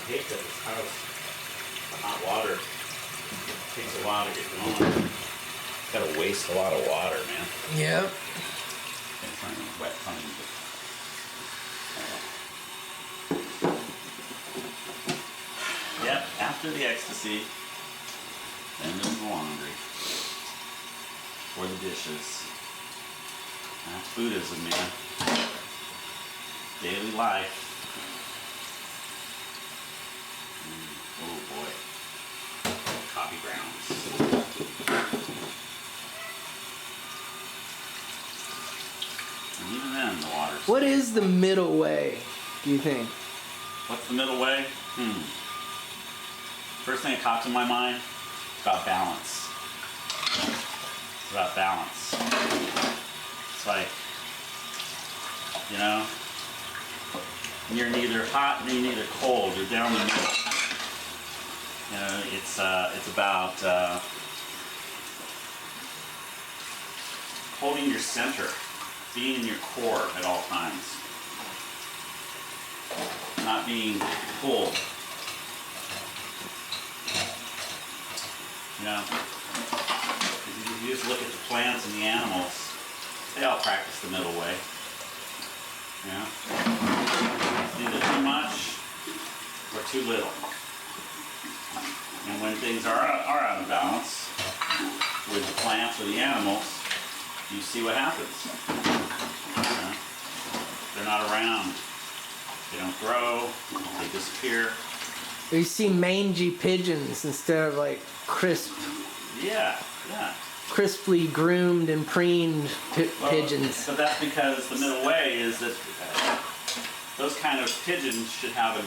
hate that this house, the hot water, takes a while to get going. Gotta waste a lot of water, man. Yep. I'm trying to wet something. Yep, after the ecstasy, then there's the laundry. Or the dishes. That's Buddhism, man. Daily life. Oh boy. Coffee grounds. And even then, the water's... What is the middle way, do you think? What's the middle way? First thing that pops in my mind, it's about balance. It's about balance. It's like, you know, you're neither hot nor you're neither cold. You're down the middle. You know, it's about holding your center, being in your core at all times, not being pulled. You know, if you just look at the plants and the animals, they all practice the middle way. You know, it's either too much or too little. And when things are out of balance with the plants or the animals, you see what happens. You know? They're not around. They don't grow. They disappear. You see mangy pigeons instead of like crisp. Yeah. Crisply groomed and preened pigeons. But that's because the middle way is that those kind of pigeons should have a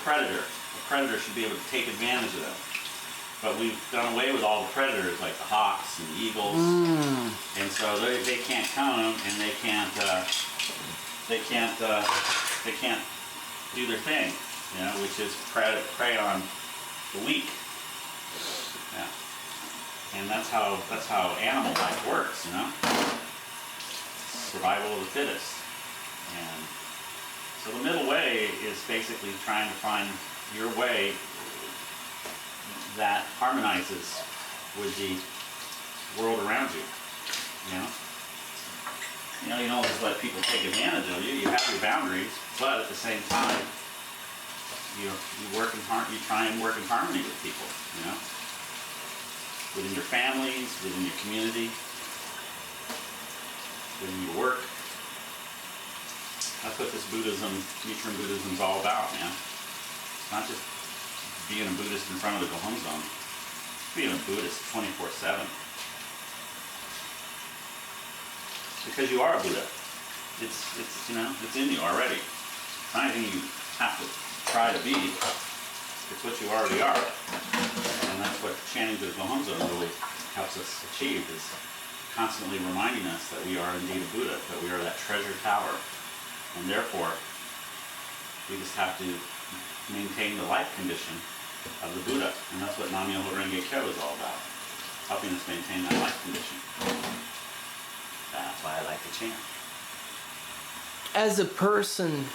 predator. The predator should be able to take advantage of them. But we've done away with all the predators, like the hawks and the eagles, and so they can't count them, and they can't do their thing, you know, which is prey on the weak. Yeah. And that's how animal life works, you know. Survival of the fittest. And so the middle way is basically trying to find your way that harmonizes with the world around you. You don't just let people take advantage of you. You have your boundaries, but at the same time, you try and work in harmony with people, you know, within your families, within your community, within your work. That's what this Nichiren Buddhism is all about, man. It's not just being a Buddhist in front of the Go Home Zone. It's being a Buddhist 24/7. Because you are a Buddha. It's in you already. It's not anything you have to try to be. It's what you already are. And that's what chanting to the Go Home Zone really helps us achieve, is constantly reminding us that we are indeed a Buddha, that we are that treasure tower. And therefore, we just have to maintain the life condition of the Buddha. And that's what Nam-myoho Renge Kyo is all about, helping us maintain that life condition. That's why I like to chant. As a person,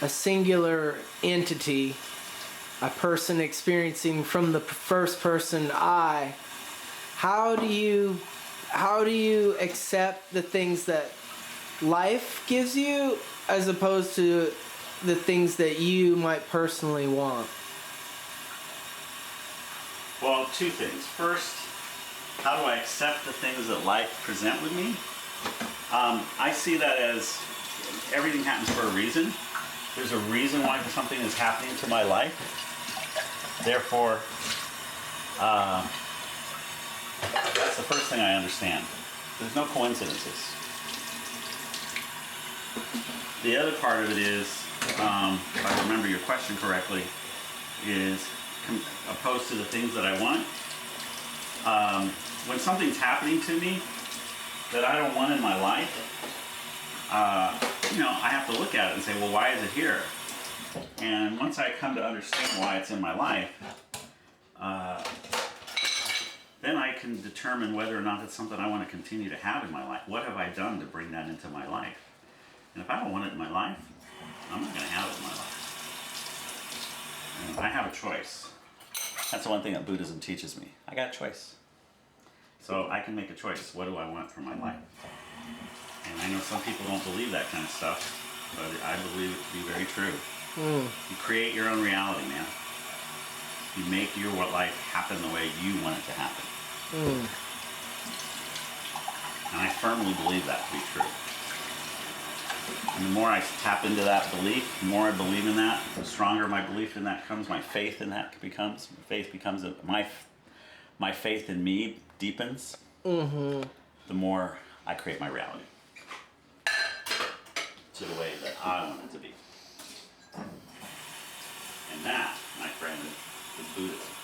a singular entity, a person experiencing from the first person I, how do you accept the things that life gives you as opposed to the things that you might personally want? Well, two things. First, how do I accept the things that life present with me? I see that as everything happens for a reason. There's a reason why something is happening to my life. Therefore, that's the first thing I understand. There's no coincidences. The other part of it is, if I remember your question correctly, is opposed to the things that I want. When something's happening to me that I don't want in my life, I have to look at it and say, well, why is it here? And once I come to understand why it's in my life, then I can determine whether or not it's something I want to continue to have in my life. What have I done to bring that into my life? And if I don't want it in my life, I'm not going to have it in my life. And I have a choice. That's the one thing that Buddhism teaches me. I got a choice. So I can make a choice. What do I want for my life? And I know some people don't believe that kind of stuff, but I believe it to be very true. You create your own reality, man. You make your life happen the way you want it to happen. And I firmly believe that to be true. And the more I tap into that belief, the more I believe in that, the stronger my belief in that comes, my faith in that becomes. My faith in me deepens. The more I create my reality to the way that I want it to be. And that, my friend, is Buddhism.